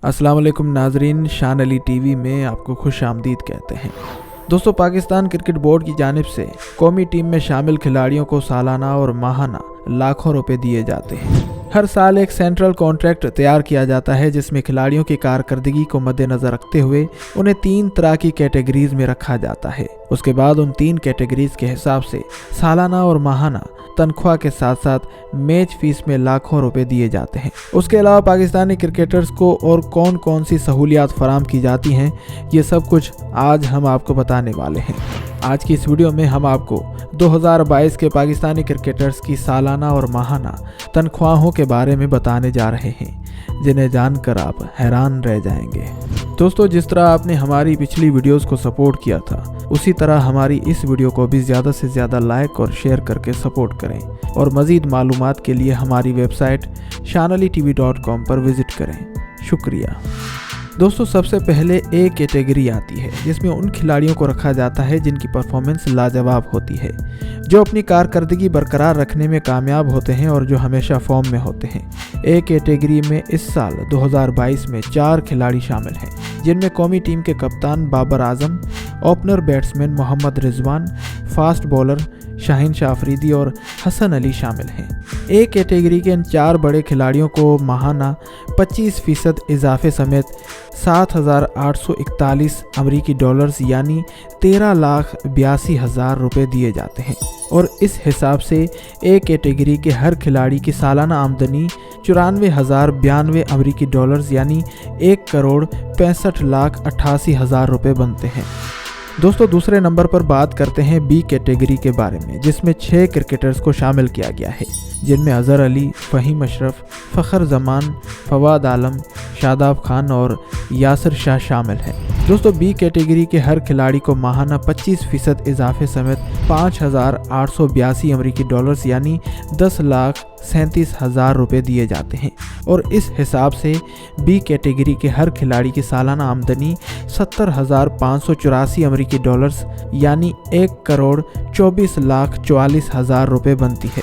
अस्सलाम वालेकुम नाजरीन, शान अली टीवी में आपको खुश आमदीद कहते हैं। दोस्तों, पाकिस्तान क्रिकेट बोर्ड की जानिब से कौमी टीम में शामिल खिलाड़ियों को सालाना और माहाना लाखों रुपए दिए जाते हैं। हर साल एक सेंट्रल कॉन्ट्रैक्ट तैयार किया जाता है जिसमें खिलाड़ियों की कारकर्दगी को मद्देनज़र रखते हुए उन्हें 3 तरह की कैटेगरीज में रखा जाता है। उसके बाद उन 3 कैटेगरीज के हिसाब से सालाना और माहाना तनख्वाह के साथ साथ मैच फीस में लाखों रुपए दिए जाते हैं। उसके अलावा पाकिस्तानी क्रिकेटर्स को और कौन कौन सी सहूलियात फराम की जाती हैं, ये सब कुछ आज हम आपको बताने वाले हैं। आज की इस वीडियो में हम आपको 2022 के पाकिस्तानी क्रिकेटर्स की सालाना और माहाना तनख्वाहों के बारे में बताने जा रहे हैं, जिन्हें जानकर आप हैरान रह जाएंगे। दोस्तों, जिस तरह आपने हमारी पिछली वीडियोस को सपोर्ट किया था, उसी तरह हमारी इस वीडियो को भी ज़्यादा से ज़्यादा लाइक और शेयर करके सपोर्ट करें और मज़ीद मालूमात के लिए हमारी वेबसाइट shanalitv.com पर विज़िट करें। शुक्रिया। दोस्तों, सबसे पहले ए कैटेगरी आती है जिसमें उन खिलाड़ियों को रखा जाता है जिनकी परफॉर्मेंस लाजवाब होती है, जो अपनी कारकर्दगी बरकरार रखने में कामयाब होते हैं और जो हमेशा फॉर्म में होते हैं। ए कैटेगरी में इस साल 2022 में 4 खिलाड़ी शामिल हैं, जिनमें कौमी टीम के कप्तान Babar Azam, opener batsman Mohammad Rizwan, fast bowler Shaheen Shah Afridi और हसन अली शामिल हैं। ए कैटेगरी के इन 4 बड़े खिलाड़ियों को माहाना 25% इजाफे समेत 7,841 अमरीकी डॉलर्स यानी 13,82,000 रुपये दिए जाते हैं और इस हिसाब से ए कैटेगरी के हर खिलाड़ी की सालाना आमदनी 94,092 अमरीकी डॉलर्स यानी 1,65,88,000 रुपये बनते हैं। दोस्तों, दूसरे नंबर पर बात करते हैं बी कैटेगरी के बारे में, जिसमें 6 क्रिकेटर्स को शामिल किया गया है, जिनमें अजहर अली, फ़हीम अशरफ, फ़खर जमान, फवाद आलम, शादाब खान और यासिर शाह शामिल हैं। दोस्तों, बी कैटेगरी के हर खिलाड़ी को माहाना 25% इजाफे समेत 5,882 अमरीकी डॉलर्स यानी 10,37,000 रुपये दिए जाते हैं और इस हिसाब से बी कैटेगरी के हर खिलाड़ी की सालाना आमदनी 70,584 अमरीकी डॉलर्स यानी 1,24,44,000 रुपये बनती है।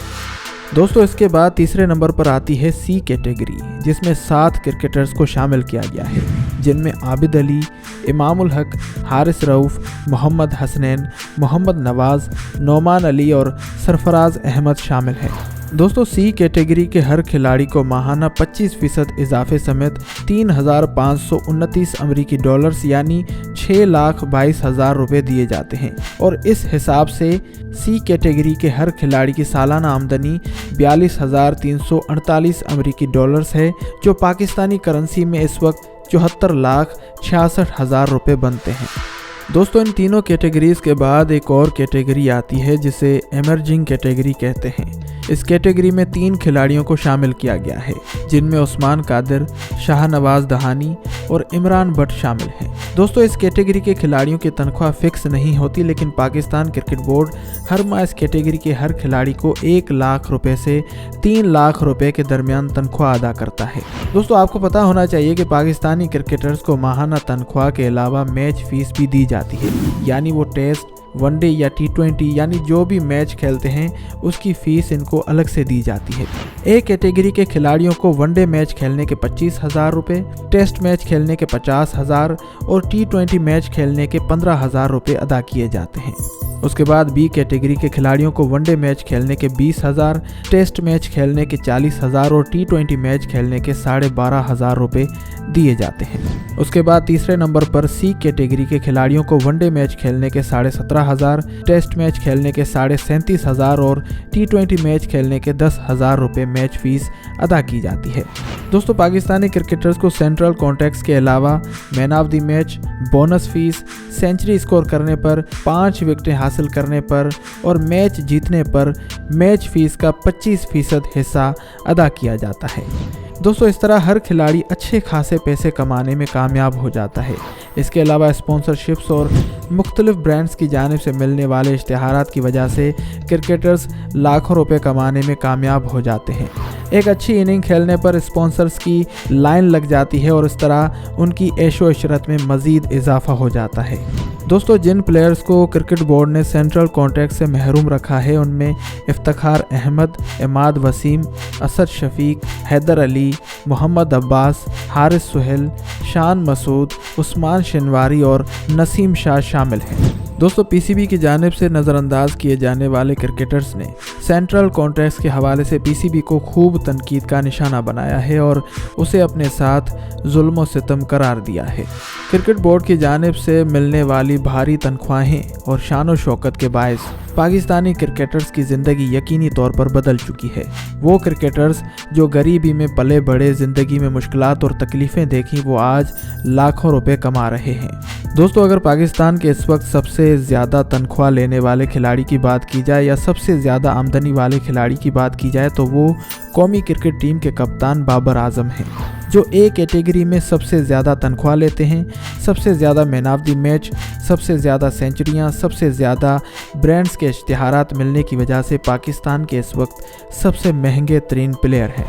दोस्तों, इसके बाद तीसरे नंबर पर आती है सी कैटेगरी, जिसमें 7 क्रिकेटर्स को शामिल किया गया है, जिनमें आबिद अली, इमामुल हक, हारिस रऊफ, मोहम्मद हसनैन, मोहम्मद नवाज़, नौमान अली और सरफराज अहमद शामिल हैं। दोस्तों, सी कैटेगरी के हर खिलाड़ी को माहाना 25% इजाफे समेत 3,529 अमरीकी डॉलर्स यानी 6,22,000 रुपये दिए जाते हैं और इस हिसाब से सी कैटेगरी के हर खिलाड़ी की सालाना आमदनी 42,348 अमरीकी डॉलर्स है, जो पाकिस्तानी करेंसी में इस वक्त 74,66,000 रुपये बनते हैं। दोस्तों, इन तीनों कैटेगरीज के बाद एक और कैटेगरी आती है जिसे एमर्जिंग कैटेगरी कहते हैं। इस कैटेगरी में 3 खिलाड़ियों को शामिल किया गया है, जिनमें उस्मान कादिर, शाहनवाज दहानी और इमरान भट्ट शामिल हैं। दोस्तों, इस कैटेगरी के खिलाड़ियों की तनख्वाह फिक्स नहीं होती, लेकिन पाकिस्तान क्रिकेट बोर्ड हर माह इस कैटेगरी के हर खिलाड़ी को 1 लाख रुपए से 3 लाख रुपए के दरमियान तनख्वाह अदा करता है। दोस्तों, आपको पता होना चाहिए कि पाकिस्तानी क्रिकेटर्स को माहाना तनख्वाह के अलावा मैच फीस भी दी जाती है, यानी वो टेस्ट, वनडे या T20 यानी जो भी मैच खेलते हैं उसकी फ़ीस इनको अलग से दी जाती है। ए कैटेगरी के खिलाड़ियों को वनडे मैच खेलने के 25,000 रुपये, टेस्ट मैच खेलने के 50,000 और T20 मैच खेलने के 15,000 रुपये अदा किए जाते हैं। उसके बाद बी कैटेगरी के खिलाड़ियों को वनडे मैच खेलने के 20,000, टेस्ट मैच खेलने के 40,000 और T20 मैच खेलने के 12,500 रुपये दिए जाते हैं। उसके बाद तीसरे नंबर पर सी कैटेगरी के खिलाड़ियों को वनडे मैच खेलने के 17,500, टेस्ट मैच खेलने के 37,500 और T20 मैच खेलने के 10,000 रुपये मैच फीस अदा की जाती है। दोस्तों, पाकिस्तानी क्रिकेटर्स को सेंट्रल कॉन्ट्रैक्ट्स के अलावा man of the match, bonus fees, century score करने पर, 5 विकेटें हासिल करने पर और मैच जीतने पर मैच फीस का 25% हिस्सा अदा किया जाता है। दोस्तों, इस तरह हर खिलाड़ी अच्छे खासे पैसे कमाने में कामयाब हो जाता है। इसके अलावा स्पॉन्सरशिप्स और मुख्तलिफ ब्रांड्स की जानिब से मिलने वाले इश्तिहारात की वजह से क्रिकेटर्स लाखों रुपए कमाने में कामयाब हो जाते हैं। एक अच्छी इनिंग खेलने पर स्पॉन्सर्स की लाइन लग जाती है और इस तरह उनकी ऐशो इशरत में मज़ीद इजाफा हो जाता है। दोस्तों, जिन प्लेयर्स को क्रिकेट बोर्ड ने सेंट्रल कॉन्ट्रैक्ट से महरूम रखा है उनमें इफ्तिखार अहमद, इमाद वसीम, असद शफीक, हैदर अली, मोहम्मद अब्बास, हारिस सुहेल, शान मसूद, उस्मान शनवारी और नसीम शाह शामिल हैं। दोस्तों, पीसीबी की जानिब से नज़रअंदाज किए जाने वाले क्रिकेटर्स ने सेंट्रल कॉन्ट्रैक्ट्स के हवाले से पीसीबी को खूब तनकीद का निशाना बनाया है और उसे अपने साथ जुल्म और सितम करार दिया है। क्रिकेट बोर्ड की जानिब से मिलने वाली भारी तनख्वाहें और शान और शौकत के बायस पाकिस्तानी क्रिकेटर्स की ज़िंदगी यकीनी तौर पर बदल चुकी है। वो क्रिकेटर्स जो गरीबी में पले बड़े, ज़िंदगी में मुश्किलात और तकलीफ़ें देखी, वो आज लाखों रुपए कमा रहे हैं। दोस्तों, अगर पाकिस्तान के इस वक्त सबसे ज़्यादा तनख्वाह लेने वाले खिलाड़ी की बात की जाए या सबसे ज़्यादा आमदनी वाले खिलाड़ी की बात की जाए तो वो कौमी क्रिकेट टीम के कप्तान बाबर आजम हैं, जो ए कैटेगरी में सबसे ज़्यादा तनख्वाह लेते हैं, सबसे ज़्यादा मैन ऑफ द मैच, सबसे ज़्यादा सेंचुरियाँ, सबसे ज़्यादा ब्रांड्स के इश्तिहारात मिलने की वजह से पाकिस्तान के इस वक्त सबसे महंगे तरीन प्लेयर हैं।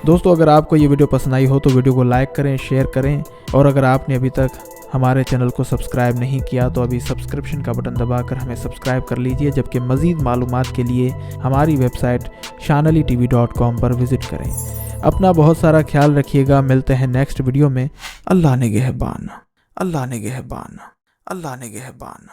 दोस्तों, अगर आपको ये वीडियो पसंद आई हो तो वीडियो को लाइक करें, शेयर करें, और अगर आपने अभी तक हमारे चैनल को सब्सक्राइब नहीं किया तो अभी सब्सक्रिप्शन का बटन दबाकर हमें सब्सक्राइब कर लीजिए, जबकि मज़ीद मालूमात के लिए हमारी वेबसाइट shanalitv.com पर विज़िट करें। अपना बहुत सारा ख्याल रखिएगा। मिलते हैं नेक्स्ट वीडियो में। अल्लाह निगहबान, अल्लाह निगहबान, अल्लाह निगहबान।